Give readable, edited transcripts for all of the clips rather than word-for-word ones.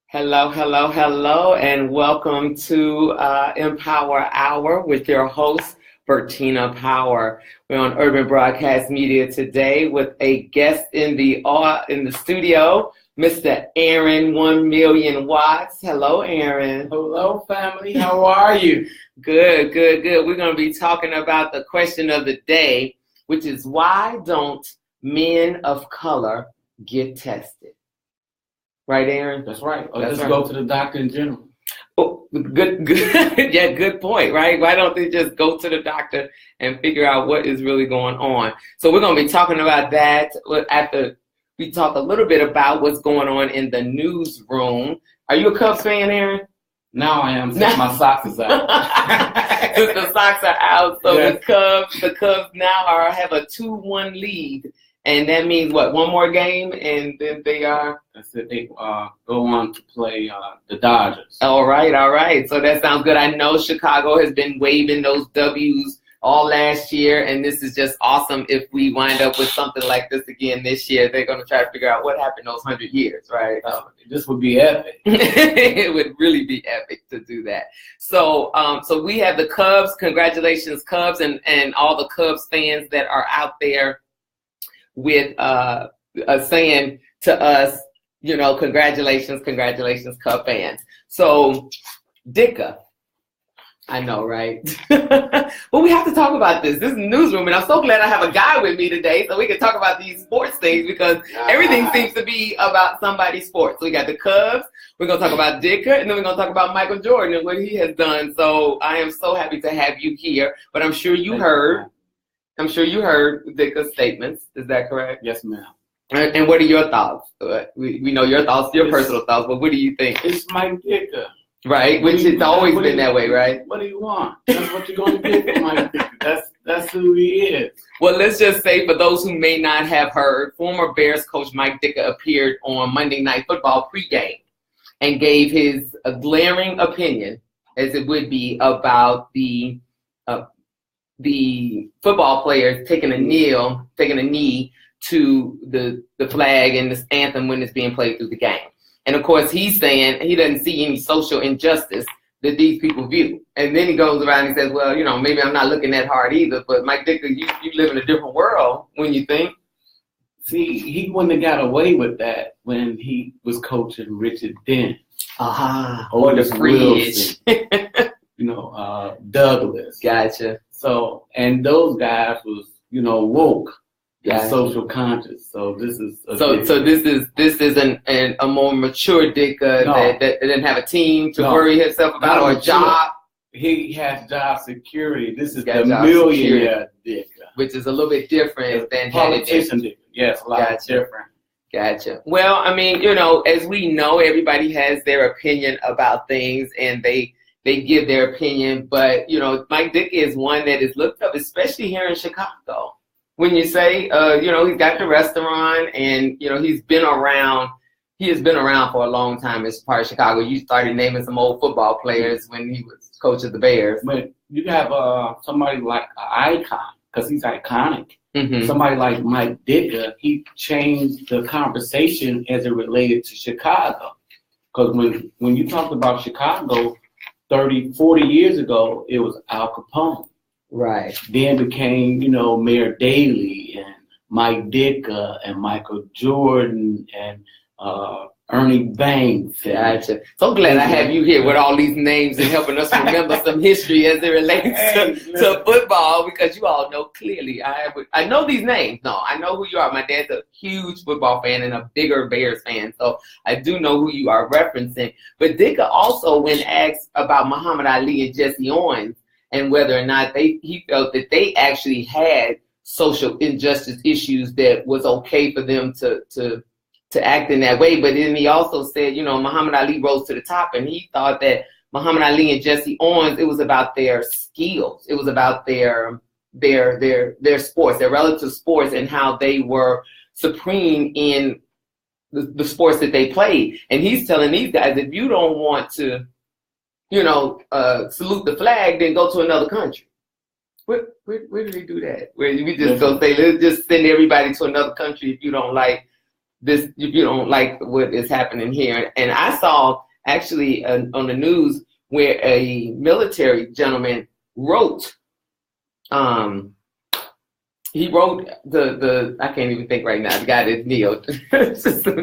Hello, hello, hello, and welcome to EmPower Hour with your host, Bertina Power. We're on Urban Broadcast Media today with a guest in the studio, Mr. Aaron 1 Million Watts. Hello, Aaron. Hello, family. How are you? Good, good, good. We're going to be talking about the question of the day, which is why don't men of color get tested? Right, Aaron? That's right. Or That's just right. go to the doctor in general. Oh, good. Yeah, good point, right? Why don't they just go to the doctor and figure out what is really going on? So we're going to be talking about that after we talk a little bit about what's going on in the newsroom. Are you a Cubs fan, Aaron? Now I am, since my socks is out. Since the socks are out, so Yes. the Cubs now have a 2-1 lead. And that means what? One more game, and then they are. That's it. They go on to play the Dodgers. All right. So that sounds good. I know Chicago has been waving those W's all last year, and this is just awesome if we wind up with something like this again this year. They're going to try to figure out what happened those 100 years, right? This would be epic. It would really be epic to do that. So we have the Cubs. Congratulations, Cubs, and all the Cubs fans that are out there with saying to us, congratulations, Cub fans. So, Dicka, I know, right? But we have to talk about this. This is the newsroom, and I'm so glad I have a guy with me today so we can talk about these sports things because everything seems to be about somebody's sports. So we got the Cubs, we're going to talk about Dicka, and then we're going to talk about Michael Jordan and what he has done. So I am so happy to have you here, but I'm sure you heard Dicka's statements. Is that correct? Yes, ma'am. And what are your thoughts? We know your thoughts, your personal thoughts, but what do you think? It's Mike Dicka. Right, which has always been that way, right? What do you want? That's what you're going to get from Mike Dicka. That's who he is. Well, let's just say for those who may not have heard, former Bears coach Mike Dicka appeared on Monday Night Football pregame and gave his glaring opinion, as it would be, about the football players taking a knee to the flag and the anthem when it's being played through the game. And of course, he's saying he doesn't see any social injustice that these people view. And then he goes around and says, well, maybe I'm not looking that hard either, but Mike Dicka, you live in a different world when you think. See, he wouldn't have got away with that when he was coaching Richard Dent. Or the fridge. Douglas. Gotcha. So, and those guys was, woke, Gotcha. social conscious. So this is this is a more mature Dicka that didn't have a team to worry himself about or a job. He has job security. This is got the job millionaire Dicka, which is a little bit different than politician Dicka. Yes, a lot different. Gotcha. Well, I mean, as we know, everybody has their opinion about things, and they give their opinion, but Mike Dicka is one that is looked up, especially here in Chicago. When you say, he's got the restaurant, and he's been around. He has been around for a long time as part of Chicago. You started naming some old football players when he was coach of the Bears. But you have somebody like an icon because he's iconic. Mm-hmm. Somebody like Mike Dicka, he changed the conversation as it related to Chicago. Because when you talked about Chicago 30, 40 years ago, it was Al Capone. Right. Then became, Mayor Daley and Mike Dicka and Michael Jordan and Ernie Banks. Gotcha. So glad I have you here with all these names and helping us remember some history as it relates to football, because you all know clearly. I know these names. No, I know who you are. My dad's a huge football fan and a bigger Bears fan, so I do know who you are referencing. But Dicka also, when asked about Muhammad Ali and Jesse Owens and whether or not he felt that they actually had social injustice issues that was okay for them to act in that way. But then he also said, Muhammad Ali rose to the top, and he thought that Muhammad Ali and Jesse Owens, it was about their skills. It was about their sports, their relative sports, and how they were supreme in the sports that they played. And he's telling these guys, if you don't want to, salute the flag, then go to another country. Where do they do that? Where we just go say, let's just send everybody to another country if you don't like this, if you don't like what is happening here. And I saw actually on the news where a military gentleman wrote, he wrote I can't even think right now, the guy that's Neil,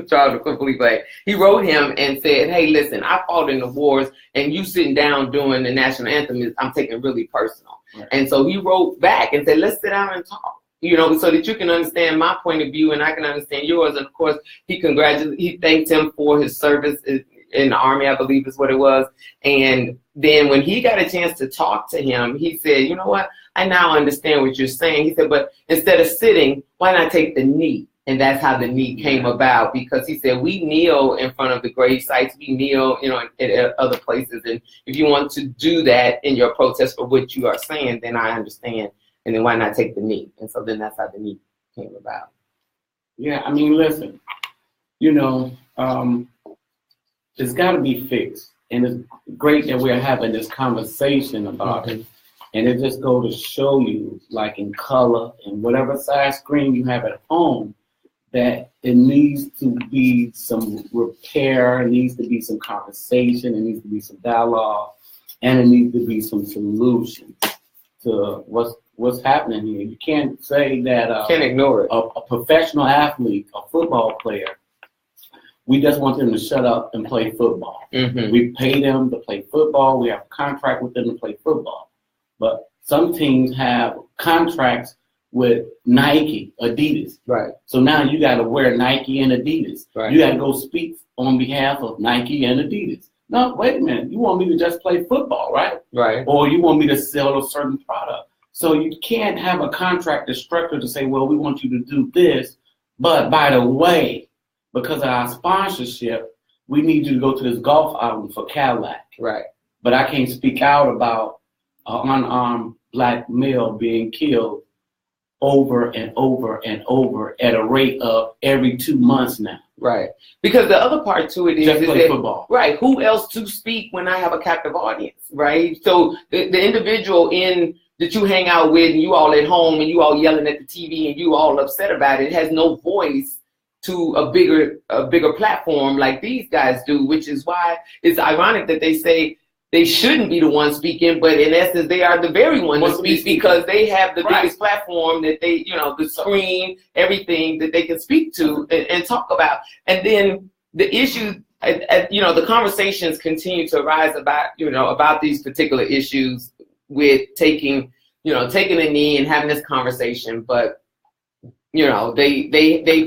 Charles completely blank. He wrote him and said, hey, listen, I fought in the wars, and you sitting down doing the national anthem, I'm taking really personal. Right. And so he wrote back and said, let's sit down and talk, you know, so that you can understand my point of view and I can understand yours. And of course, he thanked him for his service in the Army, I believe is what it was. And then when he got a chance to talk to him, he said, you know what? I now understand what you're saying. He said, but instead of sitting, why not take the knee? And that's how the knee came about, because he said, we kneel in front of the grave sites. We kneel, you know, at other places. And if you want to do that in your protest for what you are saying, then I understand. And then why not take the knee? And so then that's how the knee came about. Yeah, I mean, listen, you know, it's got to be fixed. And it's great that we're having this conversation about it. And it just goes to show you, like in color and whatever size screen you have at home, that it needs to be some repair, it needs to be some conversation, it needs to be some dialogue, and it needs to be some solution to what's happening here. You can't say that can't ignore it. A professional athlete, a football player, we just want them to shut up and play football. Mm-hmm. We pay them to play football. We have a contract with them to play football. But some teams have contracts with Nike, Adidas. Right. So now you got to wear Nike and Adidas. Right. You got to go speak on behalf of Nike and Adidas. No, wait a minute. You want me to just play football, right? Right. Or you want me to sell a certain product. So you can't have a contract that's structured to say, well, we want you to do this. But by the way, because of our sponsorship, we need you to go to this golf outing for Cadillac. Right. But I can't speak out about an unarmed black male being killed over and over and over at a rate of every 2 months now. Right. Because the other part to it is that, football. Right. Who else to speak when I have a captive audience, right? So the individual that you hang out with and you all at home and you all yelling at the TV and you all upset about it has no voice to a bigger platform like these guys do, which is why it's ironic that they say they shouldn't be the ones speaking, but in essence, they are the very ones that speak because they have the biggest platform that they, you know, the screen, everything that they can speak to and talk about. And then the issue, you know, the conversations continue to arise about, you know, about these particular issues with taking a knee and having this conversation. But, you know, they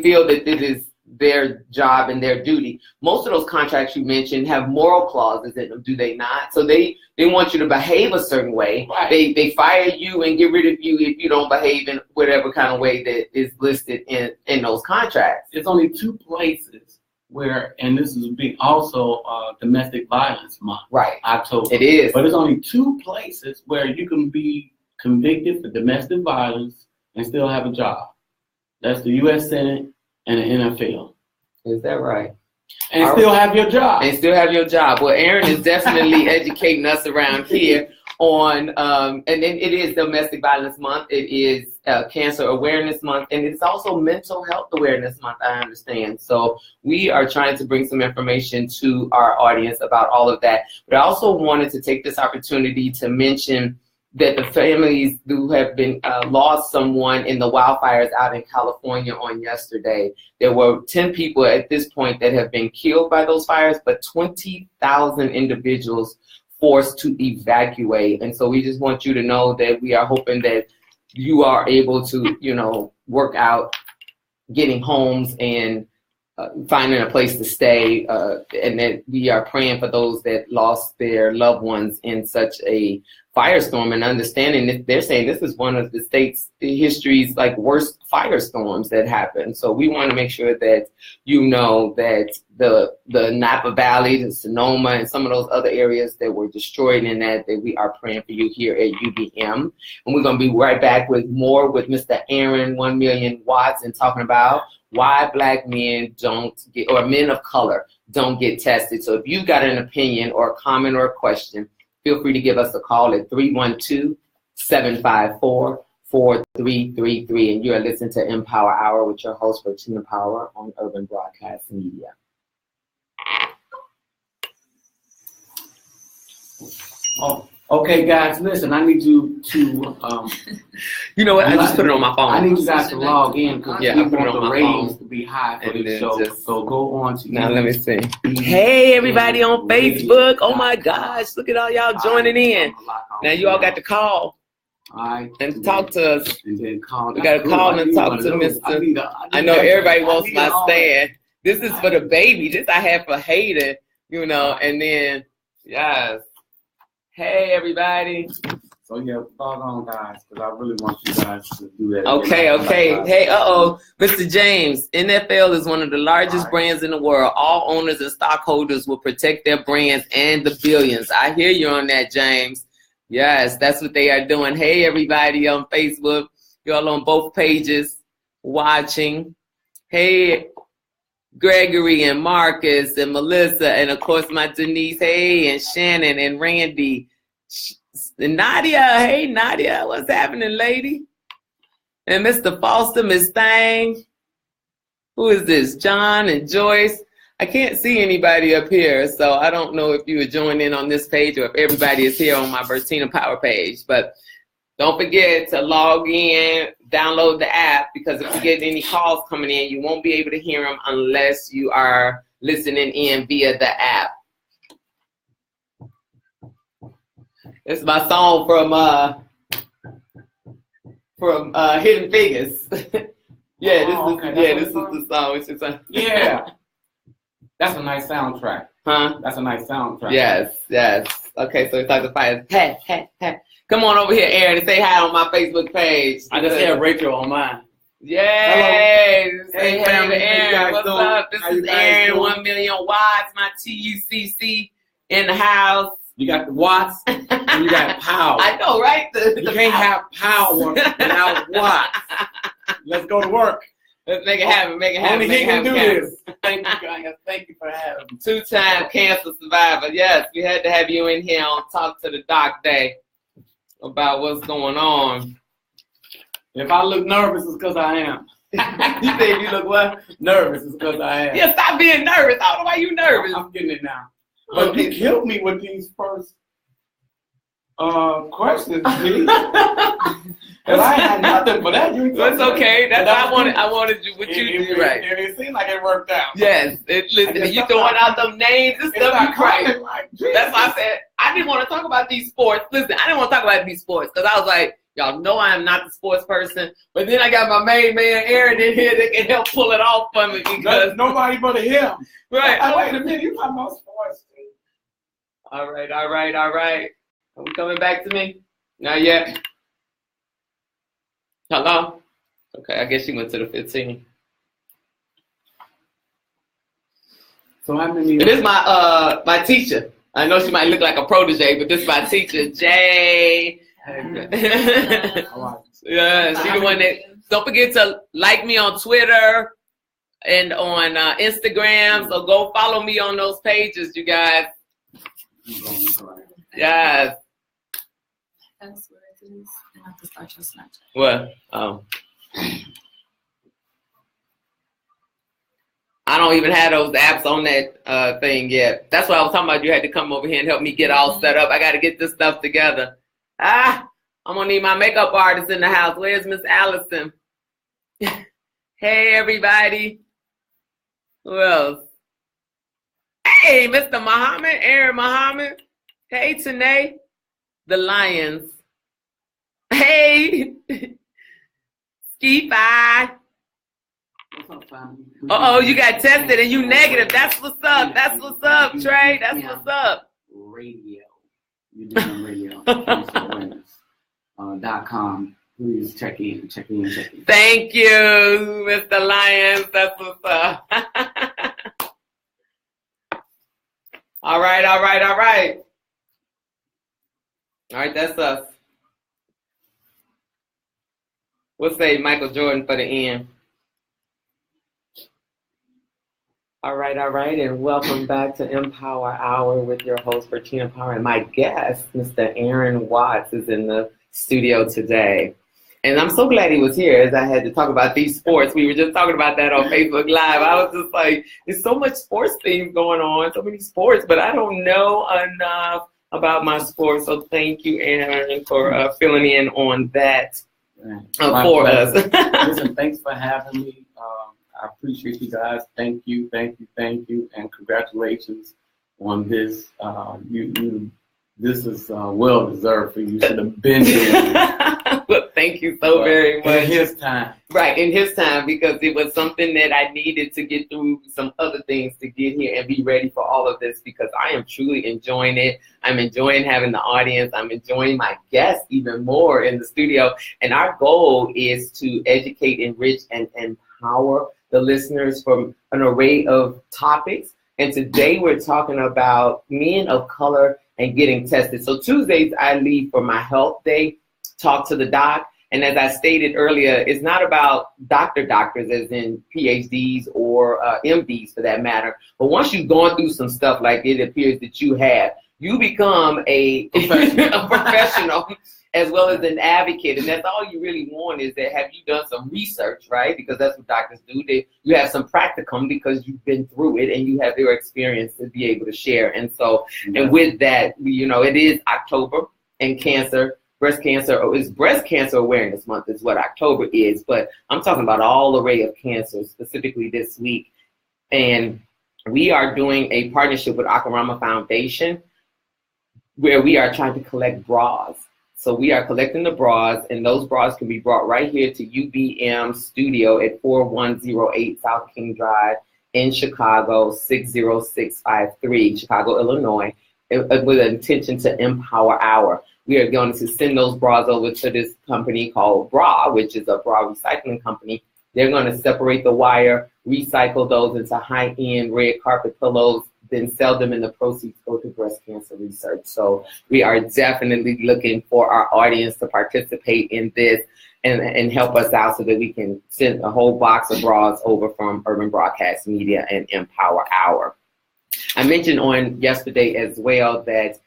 feel that this is their job and their duty. Most of those contracts you mentioned have moral clauses in them, do they not? So they want you to behave a certain way. Right. They fire you and get rid of you if you don't behave in whatever kind of way that is listed in those contracts. There's only 2 places where, and this is being also domestic violence month. Right. October. It is. But there's only 2 places where you can be convicted for domestic violence and still have a job. That's the U.S. Senate and the NFL. Is that right? And still have your job. And still have your job. Well, Aaron is definitely educating us around here on, and then it is Domestic Violence Month. It is Cancer Awareness Month. And it's also Mental Health Awareness Month, I understand. So we are trying to bring some information to our audience about all of that. But I also wanted to take this opportunity to mention that the families who have been lost someone in the wildfires out in California on yesterday. There were 10 people at this point that have been killed by those fires, but 20,000 individuals forced to evacuate. And so we just want you to know that we are hoping that you are able to, you know, work out getting homes and finding a place to stay, and that we are praying for those that lost their loved ones in such a firestorm, and understanding that they're saying this is one of the state's history's like worst firestorms that happened. So we want to make sure that you know that the Napa Valley, the Sonoma, and some of those other areas that were destroyed in that we are praying for you here at UBM. And we're going to be right back with more with Mr. Aaron 1 Million Watts and talking about why Black men don't get, or men of color don't get tested. So if you've got an opinion or a comment or a question, feel free to give us a call at 312-754-4684. 4333, and you are listening to EmPower Hour with your host, Bertina Power, on Urban Broadcast Media. Oh, okay, guys, listen, I need you to, you know what? I just put it on my phone. I need you guys to log in because I put it on my ratings phone to be high for and this then show. So go on to now. Let me see. Hey, everybody on Facebook! Oh my gosh, look at all y'all joining in. Now you all got to call. All right, and talk to us. And then call. We got to call and talk to Mr. I know everybody wants my stand. This is for the baby. This I have for Hayden, you know, and then, yes. Hey, everybody. So, yeah, log on, guys, because I really want you guys to do that. Okay. Hey, Mr. James, NFL is one of the largest brands in the world. All owners and stockholders will protect their brands and the billions. I hear you on that, James. Yes, that's what they are doing. Hey, everybody on Facebook. You're all on both pages watching. Hey, Gregory and Marcus and Melissa, and of course my Denise. Hey, and Shannon and Randy. And Nadia. Hey, Nadia. What's happening, lady? And Mr. Foster, Miss Thang. Who is this? John and Joyce. I can't see anybody up here, so I don't know if you would join in on this page or if everybody is here on my Bertina Power page. But don't forget to log in, download the app, because if you get any calls coming in, you won't be able to hear them unless you are listening in via the app. It's my song from Hidden Figures. This is the song. Yeah. That's a nice soundtrack. Huh? That's a nice soundtrack. Yes. Okay, so it's like the fire. Hey. Come on over here, Aaron, and say hi on my Facebook page. I just had Rachel on mine. Yay! Hello. Say hey to Aaron. What's up? This is Aaron, 1 million watts, my TUCC in the house. You got the watts and you got power. I know, right? You can't have power without watts. Let's go to work. Let's make it happen. Only he can do this. Thank you, guys. Thank you for having me. 2-time cancer survivor. Yes, we had to have you in here on Talk to the Doc Day about what's going on. If I look nervous, it's because I am. You think you look what? Nervous is because I am. Yeah, stop being nervous. I don't know why you nervous. I'm getting it now. But you killed me with these first questions, G. Because I had nothing for that. That's okay. That's why I wanted you. What you did right. And it seemed like it worked out. Yes. Listen, you throwing out them names and stuff. You right. Like, that's why I said I didn't want to talk about these sports. Listen, I didn't want to talk about these sports because I was like, y'all know I am not the sports person. But then I got my main man Aaron in here that can help pull it off for me because nobody but him. Right. Wait a minute. You talking about sports? All right. Are we coming back to me? Not yet. Hello? Okay, I guess she went to the 15. So how many? This is my teacher. I know she might look like a protege, but this is my teacher, Jay. Yeah, she the one that. Don't forget to like me on Twitter and on Instagram. So go follow me on those pages, you guys. Yes. That's what it is. I have to start your Snapchat. What? Oh. I don't even have those apps on that thing yet. That's what I was talking about. You had to come over here and help me get all set up. I got to get this stuff together. I'm going to need my makeup artist in the house. Where's Miss Allison? Hey, everybody. Who else? Hey, Mr. Muhammad, Aaron Muhammad. Hey, Tanae. The Lions. Hey. Ski Fi. Uh-oh, you got tested and you negative. That's what's up. That's what's up, Trey. That's what's up. Radio. You're doing radio. .com. Please check in. Thank you, Mr. Lyons. That's what's up. All right. All right, that's us. We'll say Michael Jordan for the end. All right, and welcome back to EmPower Hour with your host, Bertina Power. And my guest, Mr. Aaron Watts, is in the studio today. And I'm so glad he was here as I had to talk about these sports. We were just talking about that on Facebook Live. I was just like, there's so much sports things going on, so many sports, but I don't know enough about my sports. So thank you, Aaron, for filling in on that for us. Listen, thanks for having me. I appreciate you guys. Thank you, and congratulations on this. This is well deserved for you. You should have been there. Well, thank you so very much. In his time. Right, in his time, because it was something that I needed to get through some other things to get here and be ready for all of this, because I am truly enjoying it. I'm enjoying having the audience. I'm enjoying my guests even more in the studio. And our goal is to educate, enrich, and empower the listeners from an array of topics. And today we're talking about men of color and getting tested. So Tuesdays I leave for my health day, talk to the doc. And as I stated earlier, it's not about doctors as in PhDs or MDs for that matter. But once you've gone through some stuff like it appears that you have, you become a professional as well as an advocate. And that's all you really want is that have you done some research, right? Because that's what doctors do. You have some practicum because you've been through it and you have their experience to be able to share. And so, and with that, it is October and breast cancer awareness month is what October is. But I'm talking about all array of cancers specifically this week. And we are doing a partnership with Akarama Foundation where we are trying to collect bras. So we are collecting the bras, and those bras can be brought right here to UBM Studio at 4108 South King Drive in Chicago, 60653, Chicago, Illinois, with an intention to EmPower Hour. We are going to send those bras over to this company called Bra, which is a bra recycling company. They're going to separate the wire, recycle those into high-end red carpet pillows, then sell them, and the proceeds go to breast cancer research. So we are definitely looking for our audience to participate in this and help us out so that we can send a whole box of bras over from Urban Broadcast Media and EmPower Hour. I mentioned on yesterday as well that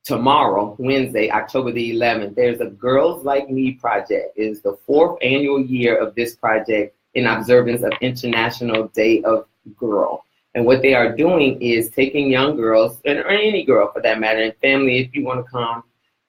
tomorrow, Wednesday, October the 11th, there's a Girls Like Me project. It is the 4th annual year of this project in observance of International Day of Girl. And what they are doing is taking young girls, or any girl for that matter, and family, if you want to come.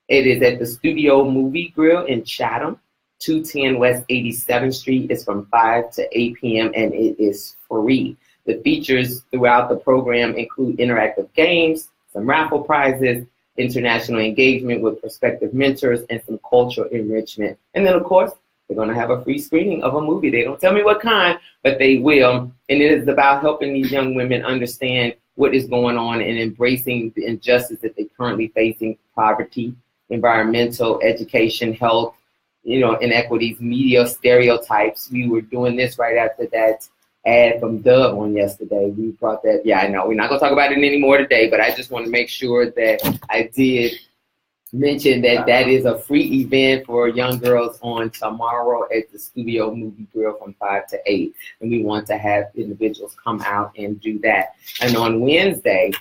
It is at the Studio Movie Grill in Chatham, 210 West 87th Street. It's from 5 to 8 p.m. and it is free. The features throughout the program include interactive games, some raffle prizes, international engagement with prospective mentors, and some cultural enrichment. And then, of course, they're going to have a free screening of a movie. They don't tell me what kind, but they will. And it is about helping these young women understand what is going on and embracing the injustice that they're currently facing: poverty, environmental, education, health, inequities, media stereotypes. We were doing this right after that ad from Dove on yesterday. We brought that. Yeah, I know. We're not going to talk about it anymore today, but I just want to make sure that I did mention that that is a free event for young girls on tomorrow at the Studio Movie Grill from 5 to 8. And we want to have individuals come out and do that. And on Wednesday,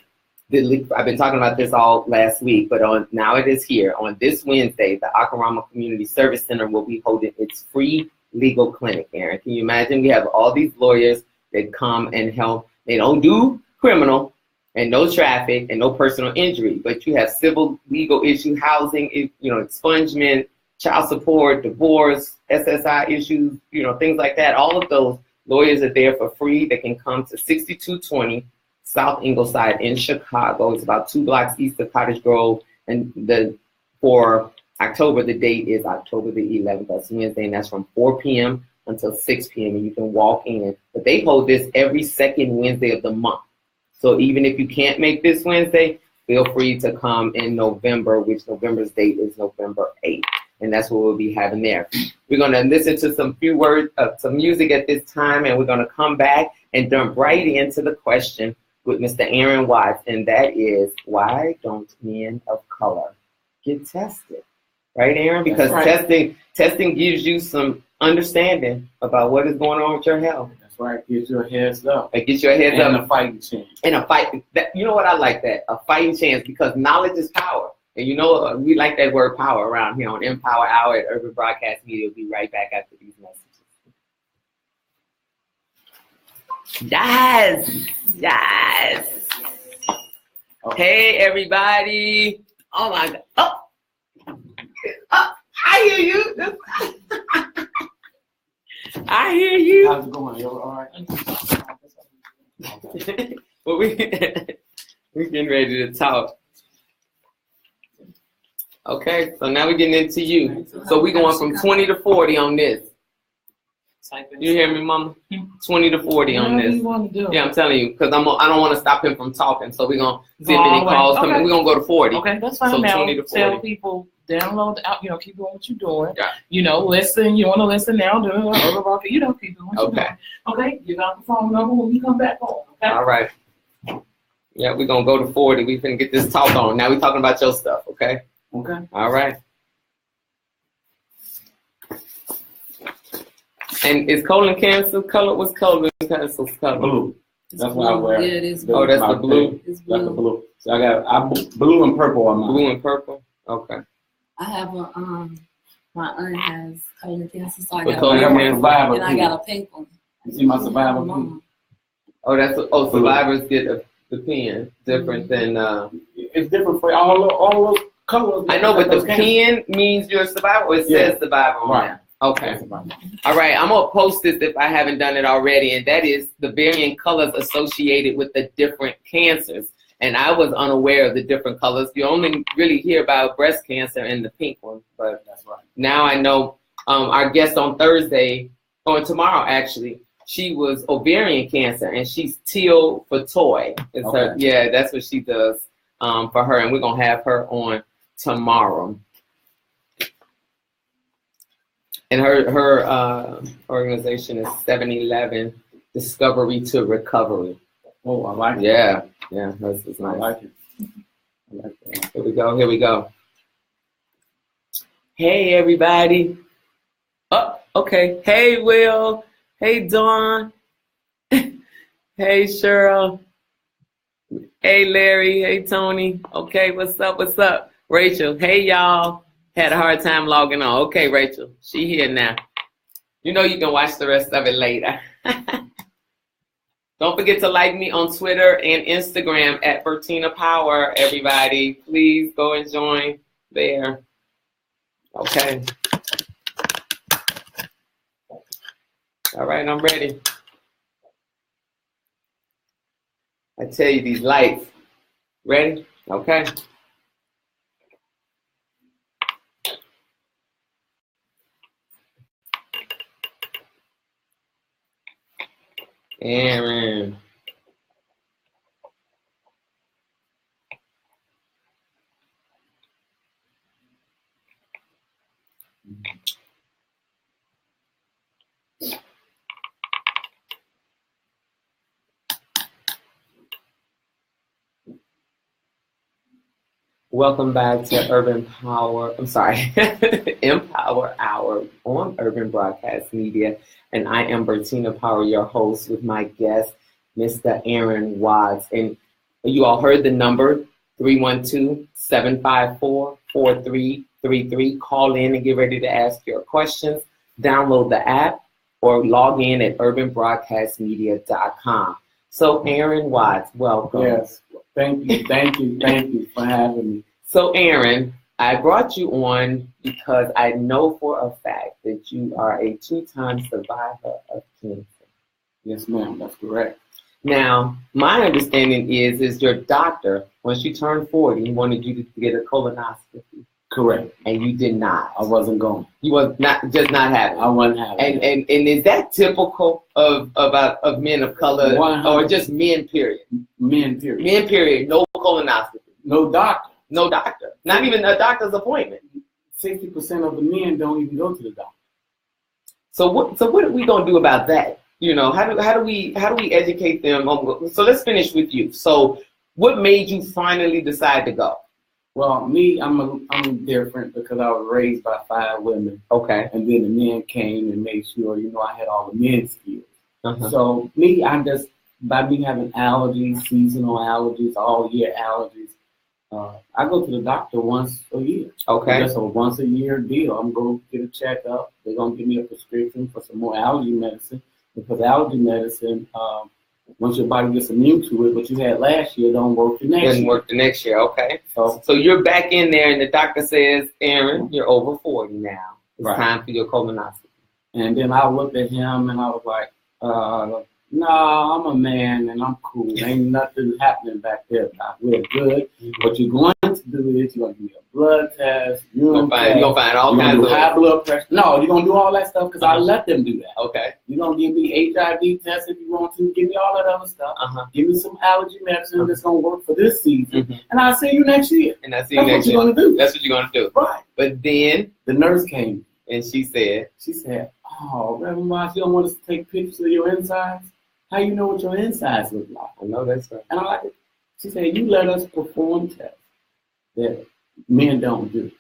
I've been talking about this all last week, but now it is here. On this Wednesday, the Akarama Community Service Center will be holding its free legal clinic, Aaron. Can you imagine? We have all these lawyers that come and help. They don't do criminal and no traffic and no personal injury, but you have civil legal issue, housing, expungement, child support, divorce, SSI issues, things like that. All of those lawyers are there for free. They can come to 6220 South Ingleside in Chicago. It's about 2 blocks east of Cottage Grove. And for October, the date is October the 11th. That's Wednesday, and that's from 4 p.m. until 6 p.m. And you can walk in. But they hold this every second Wednesday of the month. So even if you can't make this Wednesday, feel free to come in November, which November's date is November 8th. And that's what we'll be having there. We're going to listen to some music at this time, and we're going to come back and jump right into the question with Mr. Aaron Watts, and that is, why don't men of color get tested? Right, Aaron? Because testing gives you some understanding about what is going on with your health. That's right. It gives you a heads up. It gives you a heads up. And a fighting chance. And a fight. You know what? I like that. A fighting chance, because knowledge is power. And you know, we like that word power around here on EmPower Hour at Urban Broadcast Media. We'll be right back after these messages. Yes. Hey, everybody. Oh, my God. Oh, I hear you. I hear you. How's it going? You all right? Well, we're getting ready to talk. Okay, so now we're getting into you. So we're going from 20 to 40 on this. You hear me, Mama? 20 to 40 on this. Yeah, I'm telling you, because I don't want to stop him from talking. So we're going to see if any calls come in. We're going to go to 40. Okay, that's fine. So now, 20 to 40. Tell people, download the app, keep doing what you're doing. Yeah. Listen. You want to listen now, keep doing what you're doing. Okay, you got the phone number when we come back home. Okay? All right. Yeah, we're going to go to 40. We finna get this talk on. Now we're talking about your stuff, okay? Okay. All right. And is colon cancer color? What's colon cancer's color? Blue. That's what I wear. Yeah, it is blue. Oh, that's the blue. It's That's the blue. blue. So I got blue and purple on mine. Blue and purple? Okay. I have a my aunt has colon cancer, so I But got colon a cancer. survivor. and I got a pink one. You see my survivor? Mama. Oh, survivors get the pen different than. It's different for all those colors. I know, but the pen means you're a survivor. Or it says survivor on Right. there. Okay. All right. I'm gonna post this if I haven't done it already, and that is the varying colors associated with the different cancers. And I was unaware of the different colors. You only really hear about breast cancer and the pink one, but That's right. now I know. Our guest on Thursday, or tomorrow actually, she was ovarian cancer, and she's Teal for Toy. It's her, yeah, that's what she does for her, and we're gonna have her on tomorrow. And her organization is 7-Eleven Discovery to Recovery. Oh, I like it. Yeah, that's nice. I like it. I like it. Here we go. Hey, everybody. Oh, okay. Hey, Will. Hey, Dawn. Hey, Cheryl. Hey, Larry. Hey, Tony. Okay, what's up? Rachel. Hey, y'all. Had a hard time logging on. Okay, Rachel. She here now. You know you can watch the rest of it later. Don't forget to like me on Twitter and Instagram at Bertina Power, everybody. Please go and join there. Okay. All right, I'm ready. I tell you, these lights. Ready? Okay. Aaron. Welcome back to EmPower Hour on Urban Broadcast Media. And I am Bertina Power, your host, with my guest, Mr. Aaron Watts. And you all heard the number, 312-754-4333. Call in and get ready to ask your questions. Download the app or log in at urbanbroadcastmedia.com. So Aaron Watts, welcome. Yes. Thank you for having me. So Aaron, I brought you on because I know for a fact that you are a 2-time survivor of cancer. Yes, ma'am, that's correct. Now, my understanding is your doctor, once you turned 40, wanted you to get a colonoscopy. Correct. And you did not. I wasn't going. You was not having. I wasn't having. And is that typical of men of color 100%. Or just men period? Men period. Men period. No colonoscopy. No doctor. No doctor. Not even a doctor's appointment. 60% of the men don't even go to the doctor. So what are we gonna do about that? You know, how do we educate them? So let's finish with you. So what made you finally decide to go? Well, me, I'm different because I was raised by 5 women. Okay. And then the men came and made sure, I had all the men's skills. Uh-huh. So me, by me having allergies, seasonal allergies, all year allergies, I go to the doctor once a year. Okay. That's a once a year deal. I'm going to get a checkup. They're going to give me a prescription for some more allergy medicine because allergy medicine, once your body gets immune to it, what you had last year don't work the next year. Doesn't work the next year. Okay. So you're back in there, and the doctor says, Aaron, you're over 40 now. It's time for your colonoscopy. And then I looked at him, and I was like, no, I'm a man, and I'm cool. Ain't nothing happening back there, Doc. We're good. What you're going to do is you're going to give me a blood test. You're going to find all kinds of high blood pressure. No, you're going to do all that stuff because I let them do that. Okay. You're going to give me HIV tests if you want to. Give me all that other stuff. Give me some allergy medicine that's going to work for this season. And I'll see you next year. And I'll see you next year. That's what you're going to do. That's what you're going to do. Right. But then the nurse came. And she said, oh, Reverend Moss, you don't want us to take pictures of your insides? How you know what your insides look like? I know that's right. And I like it. She said, you let us perform tests that men don't do.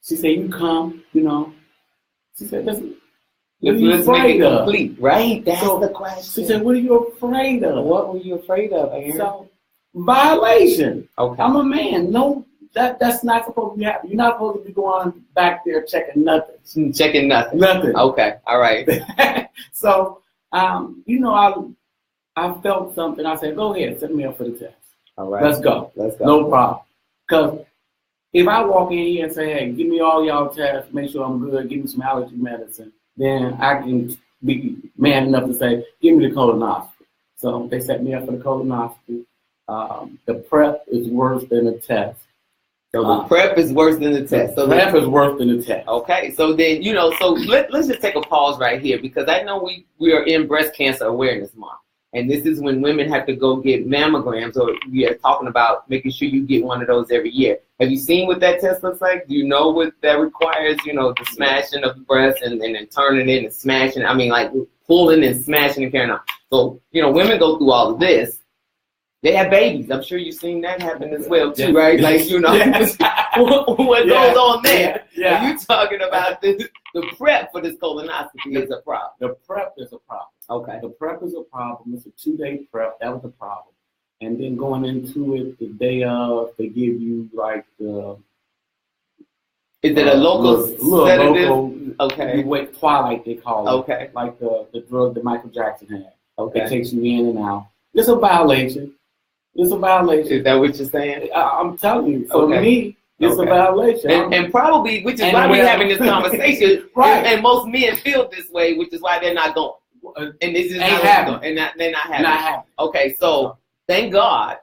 She said, you come, She said, let's make it complete, right? That's the question. She said, what are you afraid of? What were you afraid of, Aaron? So, violation. Okay. I'm a man. No, that's not supposed to be happening. You're not supposed to be going back there checking nothing. Checking nothing. Nothing. Okay. All right. So, I felt something. I said, go ahead, set me up for the test. All right. Let's go. No problem. Because if I walk in here and say, hey, give me all y'all tests, make sure I'm good, give me some allergy medicine, then I can be man enough to say, give me the colonoscopy. So they set me up for the colonoscopy. The prep is worse than the test. So the prep is worse than the test. So prep is worse than the test. Okay. So then, so let's just take a pause right here because I know we are in Breast Cancer Awareness Month. And this is when women have to go get mammograms, or we are talking about making sure you get one of those every year. Have you seen what that test looks like? Do you know what that requires? The smashing of the breast and then turning it and smashing. I mean, like pulling and smashing and carrying on. So, women go through all of this. They have babies. I'm sure you've seen that happen as well, too, right? Like, what goes on there? Yeah. Are you talking about the prep for this colonoscopy is a problem? The prep is a problem. Okay. The prep is a problem. It's a 2-day prep. That was the problem. And then going into it the day of, they give you like the... Is it a local sedative? Local, okay. You wait, Twilight, they call it. Okay. Like the drug that Michael Jackson had. Okay. It takes you in and out. It's a violation. It's a violation. Is that what you're saying? I'm telling you. For me, it's a violation. And probably, which is why we're having this conversation. Right. And most men feel this way, which is why they're not going. And this is not happening. And they're not having. Okay, so thank God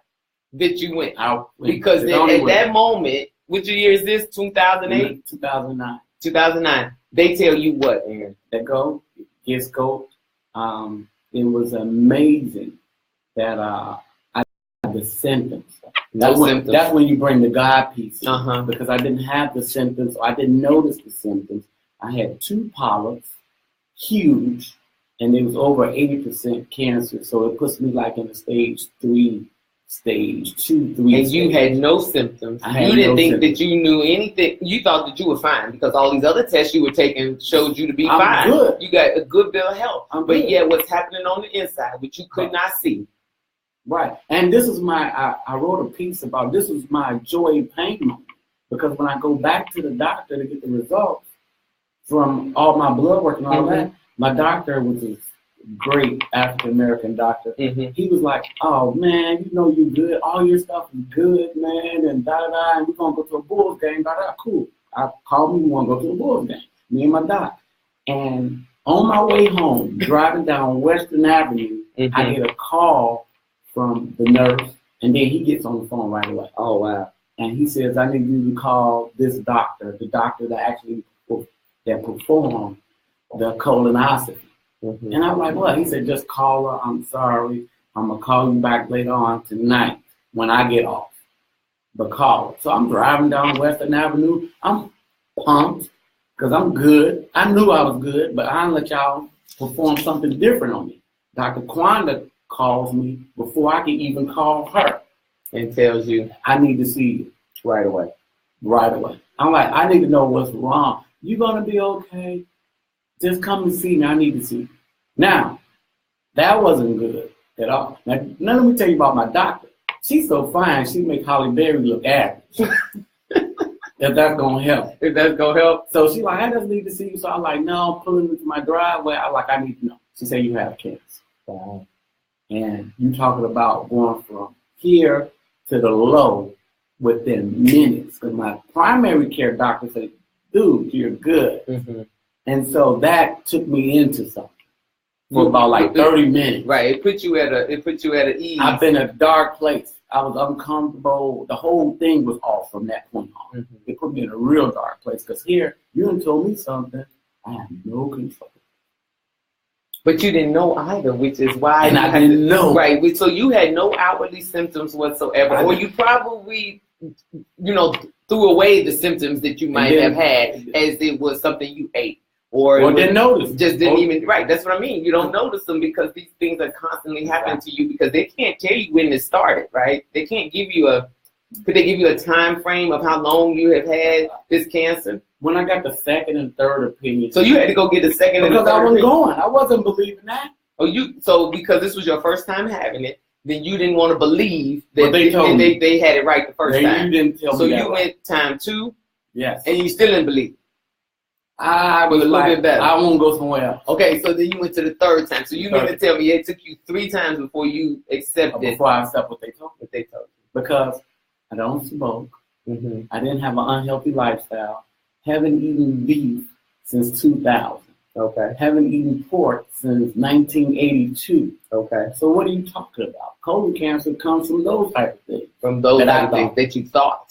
that you went. Because at that moment, which year is this? 2008? 2009. 2009. They tell you what, Aaron? That go, get scoped. It was amazing that I had the symptoms. That's when you bring the God piece in, because I didn't have the symptoms. I didn't notice the symptoms. I had 2 polyps, huge, and it was over 80% cancer. So it puts me like in a stage 2, 3. And you had no symptoms. You didn't think that you knew anything. You thought that you were fine because all these other tests you were taking showed you to be fine. Good. You got a good bill of health. But yeah, what's happening on the inside, which you could not see. Right. And this is I wrote a piece about, this is my joy and pain moment. Because when I go back to the doctor to get the results from all my blood work and all that, my doctor was a great African-American doctor. He was like, oh, man, you good. All your stuff is good, man, and da-da-da, and we're going to go to a Bulls game, da-da-da. Cool. I called me, we want to go to a Bulls game, me and my doc. And on my way home, driving down Western Avenue, I get a call from the nurse, and then he gets on the phone right away. Oh, wow. And he says, I need you to call this doctor, the doctor that actually performed the colonoscopy. And I'm like, what? He said, just call her. I'm sorry. I'm going to call you back later on tonight when I get off. But call her. So I'm driving down Western Avenue. I'm pumped because I'm good. I knew I was good, but I didn't let y'all perform something different on me. Dr. Kwanda calls me before I can even call her. And tells you, I need to see you. Right away. Right away. I'm like, I need to know what's wrong. You going to be okay? Just come and see me. I need to see you. Now, that wasn't good at all. Now let me tell you about my doctor. she's so fine, she make Holly Berry look average. If that's gonna help. If that's gonna help. So she like, I just need to see you. So I'm like, no, I'm pulling into my driveway. I need to know. She said, you have cancer. Wow. And you talking about going from here to the low within minutes. Because my primary care doctor said, dude, you're good. Mm-hmm. And so that took me into something for about like 30 minutes. Right. It put you at an ease. I've been in a dark place. I was uncomfortable. The whole thing was off from that point on. Mm-hmm. It put me in a real dark place. Because here, you done told me something. I have no control. But you didn't know either, which is why. And I didn't know. Right. So you had no outwardly symptoms whatsoever. Or you probably, threw away the symptoms that you might have had as it was something you ate. Or didn't notice. Just didn't even, right. That's what I mean. You don't notice them because these things are constantly happening to you because they can't tell you when it started, right? They can't give you could they give you a time frame of how long you have had this cancer? When I got the second and third opinion. So you had to go get the second and third opinion? Because I wasn't going. I wasn't believing that. So because this was your first time having it, then you didn't want to believe that well, they had it right the first time. You didn't tell me so that you went time 2? Yes. And you still didn't believe? I was a little bit better. I won't go somewhere else. Okay, so then you went to the third time. So you mean to tell me it took you 3 times before you accepted? Before I accept what they told me. What they told you. Because I don't smoke. Mm-hmm. I didn't have an unhealthy lifestyle. Haven't eaten beef since 2000. Okay. Haven't eaten pork since 1982. Okay. So what are you talking about? Colon cancer comes from those type of things. From those type of things that you thought.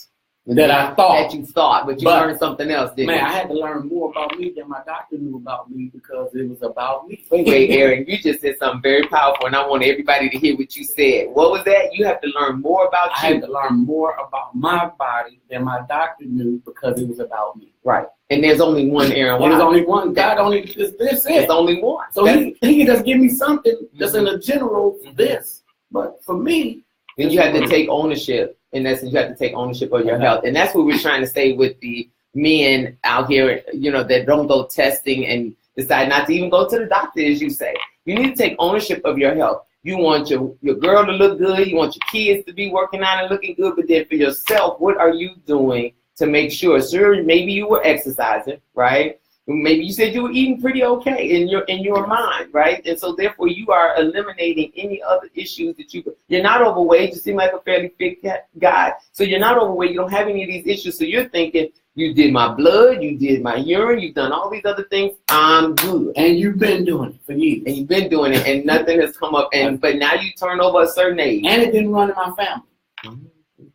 But you learned something else, didn't you? Man, I had to learn more about me than my doctor knew about me because it was about me. Wait, Aaron, you just said something very powerful, and I want everybody to hear what you said. What was that? You have to learn more about you. I had to learn more about my body than my doctor knew because it was about me. Right. And there's only one Aaron. There's only one. God only, this it. There's only one. So he can just give me something just in a general this. But for me. Then you have to take ownership. In essence, you have to take ownership of your health. And that's what we're trying to say with the men out here, that don't go testing and decide not to even go to the doctor, as you say. You need to take ownership of your health. You want your girl to look good. You want your kids to be working out and looking good. But then for yourself, what are you doing to make sure? Sure, maybe you were exercising, right? Maybe you said you were eating pretty okay in your mind, right? And so therefore you are eliminating any other issues that you're not overweight. You seem like a fairly fit guy. So you're not overweight. You don't have any of these issues. So you're thinking, you did my blood, you did my urine, you've done all these other things. I'm good. And you've been doing it for years. And you've been doing it and nothing has come up. But now you turn over a certain age. And it didn't run in my family. Mm-hmm.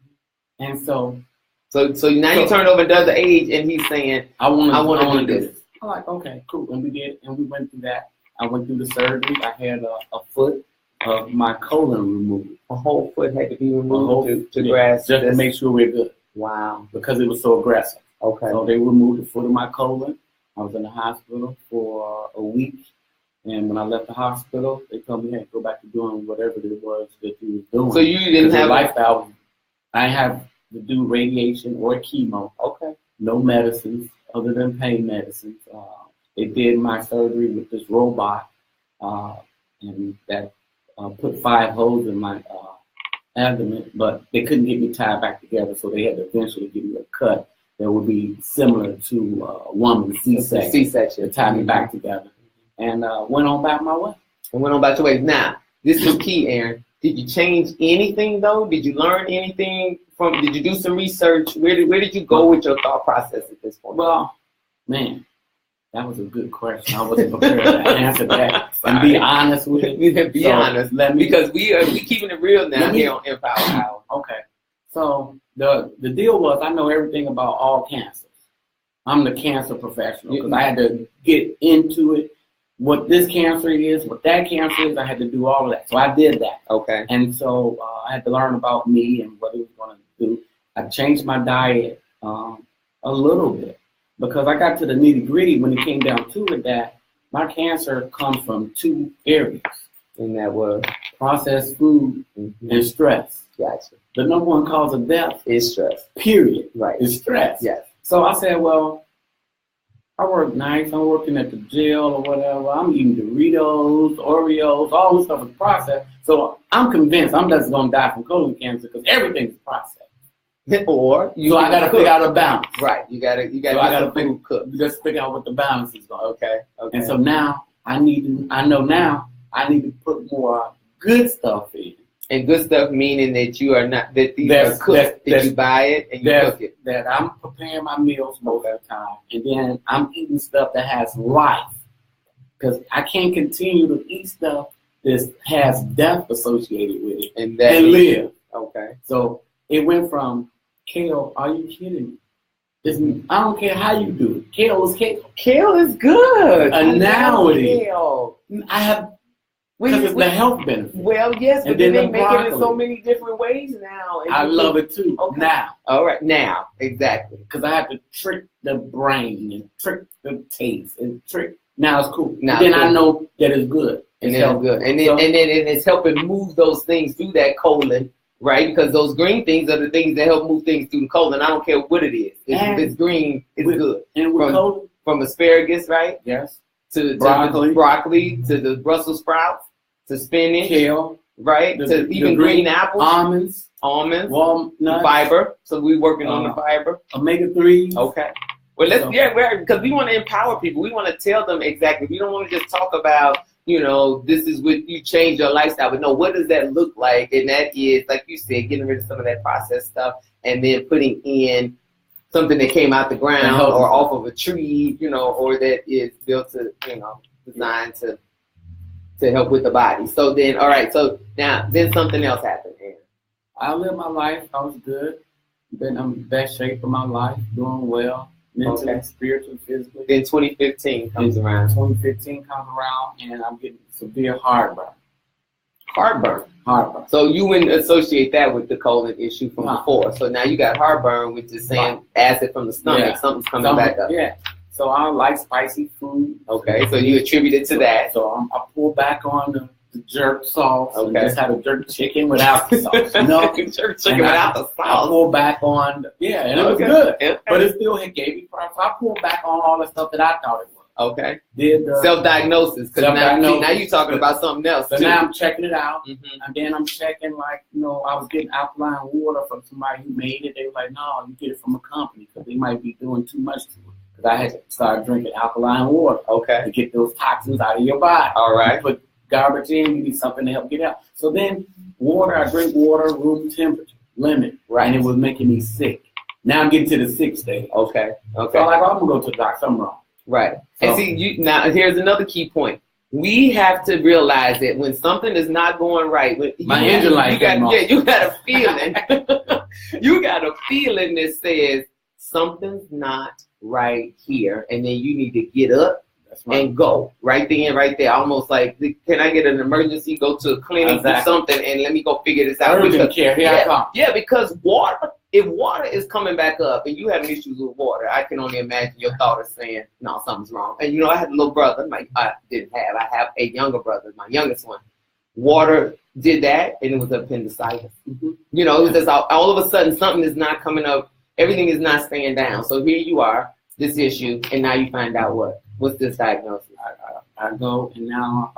And so now you turn over another age and he's saying, I want to do this. I'm like, okay, cool. And we did, and we went through that. I went through the surgery. I had a foot of my colon removed. A whole foot had to be removed to grasp just to make sure we're good. Wow. Because it was so aggressive. Okay. So they removed the foot of my colon. I was in the hospital for a week. And when I left the hospital, they told me, hey, go back to doing whatever it was that you was doing. So you didn't have lifestyle. I have to do radiation or chemo. Okay. No medicines other than pain medicines. They did my surgery with this robot, and that put 5 holes in my abdomen, but they couldn't get me tied back together, so they had to eventually give me a cut that would be similar to a woman's C-section to tie me back together, and went on back my way. And went on back your way. Now, this is key, Aaron. Did you change anything, though? Did you learn anything did you do some research? Where did you go with your thought process at this point? Well, man, that was a good question. I wasn't prepared to answer that. And be honest with you. Be honest. Because we keeping it real now here on EmPower. Okay. So the deal was I know everything about all cancers. I'm the cancer professional because I had to get into it. What this cancer is, what that cancer is, I had to do all of that. So I did that. Okay. And so I had to learn about me and what it was going to do. I changed my diet a little bit because I got to the nitty gritty when it came down to it that my cancer comes from 2 areas. And that was processed food and stress. Gotcha. The number 1 cause of death is stress. Period. Right. Is stress. Yes. So I said, well, I work nights. I'm working at the jail or whatever. I'm eating Doritos, Oreos, all this stuff is processed. So I'm convinced I'm just gonna die from colon cancer because everything's processed. Or So I gotta figure out a balance. Right. You gotta So I gotta cook. just figure out what the balance is going. Okay. And so now I need to put more good stuff in. And good stuff meaning that you are not that these are cooked. That you buy it and you cook it. That I'm preparing my meals most of the time, and then I'm eating stuff that has life. Because I can't continue to eat stuff that has death associated with it and live. Okay. So it went from kale. Are you kidding me? I don't care how you do it. Kale is kale. Kale is good. Now it is. Kale. I have. Because it's the health benefit. Well, yes, but then they make broccoli. it in so many different ways now. I love it too. Okay. Now. All right, now. Exactly. Because I have to trick the brain and trick the taste and trick. Now it's cool. Now then I know that it's good. And then it's good. And then it's helping move those things through that colon, right? Because those green things are the things that help move things through the colon. I don't care what it is. If it's green, it's good. And with colon? From asparagus, right? Yes. To broccoli, to the Brussels sprouts. To spinach, kale, right? To even green apples, almonds, walnuts, fiber. So we're working on the fiber, omega-3. Okay. Well, because we want to empower people. We want to tell them exactly. We don't want to just talk about, this is what you change your lifestyle, but no, what does that look like? And that is, like you said, getting rid of some of that processed stuff and then putting in something that came out the ground or off of a tree, or that is built to, designed to help with the body. So then, all right. So now, then something else happened. I lived my life. I was good. I'm in the best shape of my life. Doing well. Mentally, spiritually, physically. Then 2015 comes around. 2015 comes around, and I'm getting severe heartburn. Heartburn. So you wouldn't associate that with the colon issue from before. So now you got heartburn, which is saying acid from the stomach. Yeah. Something's coming back up. Yeah. So I don't like spicy food. Okay, so you attribute it to that. So I pull back on the jerk sauce. Okay. And just had a jerk chicken without the sauce. Jerk chicken without the sauce. I pulled back on, and it was good. Okay. But it still gave me problems. So I pulled back on all the stuff that I thought it was. Okay. Self-diagnosis. Because now you're talking about something else. So now I'm checking it out. Mm-hmm. And then I'm checking, I was getting alkaline water from somebody who made it. They were like, no, you get it from a company because they might be doing too much to it. I had to start drinking alkaline water, to get those toxins out of your body. All right. You put garbage in, you need something to help get out. So then I drink water, room temperature, limit, right? And it was making me sick. Now I'm getting to the 6th day. Okay. So I'm like, I'm gonna go to the doctor. Something wrong. Right. So, and see, now here's another key point. We have to realize that when something is not going right, my engine light came off. Yeah, you got a feeling. You got a feeling that says something's not right here, and then you need to get up and go right then, right there. Almost like, can I get an emergency? Go to a clinic or something, and let me go figure this out. Urgent care. Here I come. Yeah, because if water is coming back up, and you have issues with water, I can only imagine your thought is saying, no, something's wrong. And I had a little brother. I have a younger brother, my youngest one. Water did that, and it was appendicitis. Mm-hmm. It was just all of a sudden something is not coming up. Everything is not staying down. So here you are, this issue, and now you find out what's this diagnosis? I go and now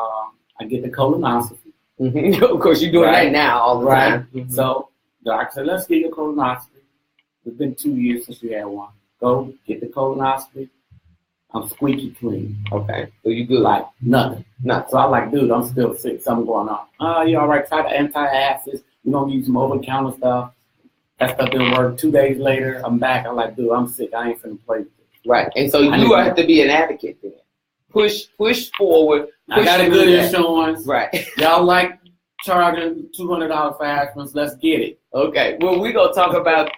I get the colonoscopy. Mm-hmm. Of course, you're doing that now all the time. Mm-hmm. So the doctor said, let's get your colonoscopy. It's been 2 years since you had one. Go get the colonoscopy. I'm squeaky clean. Okay. So you good? Like nothing. So I'm like, dude, I'm still sick. Something going on. Oh, you all right? Try the antacids. We're going to use some over-the-counter stuff. That stuff didn't work. 2 days later, I'm back. I'm like, dude, I'm sick. I ain't finna play with it. Right. And so you have to be an advocate then. Push forward. I got a good insurance. Right. Y'all like charging $200 for aspirins. Let's get it. Okay. Well, we're going to talk about